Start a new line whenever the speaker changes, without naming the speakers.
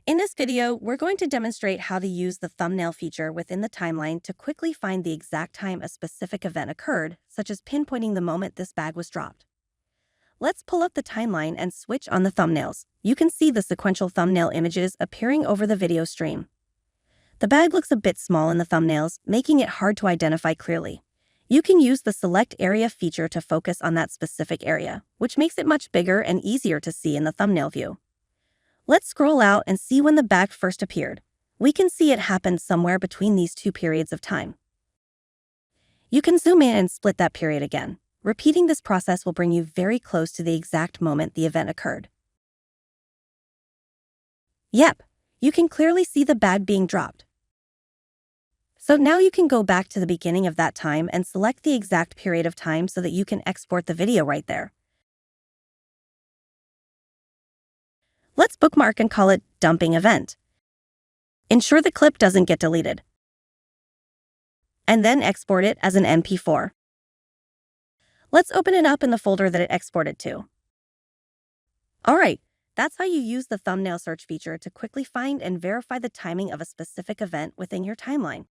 In this video, we're going to demonstrate how to use the thumbnail feature within the timeline to quickly find the exact time a specific event occurred, such as pinpointing the moment this bag was dropped. Let's pull up the timeline and switch on the thumbnails. You can see the sequential thumbnail images appearing over the video stream. The bag looks a bit small in the thumbnails, making it hard to identify clearly. You can use the Select Area feature to focus on that specific area, which makes it much bigger and easier to see in the thumbnail view. Let's scroll out and see when the bag first appeared. We can see it happened somewhere between these two periods of time. You can zoom in and split that period again. Repeating this process will bring you very close to the exact moment the event occurred. Yep, you can clearly see the bag being dropped. So now you can go back to the beginning of that time and select the exact period of time so that you can export the video right there. Let's bookmark and call it Dumping Event. Ensure the clip doesn't get deleted. And then export it as an MP4. Let's open it up in the folder that it exported to. Alright, that's how you use the thumbnail search feature to quickly find and verify the timing of a specific event within your timeline.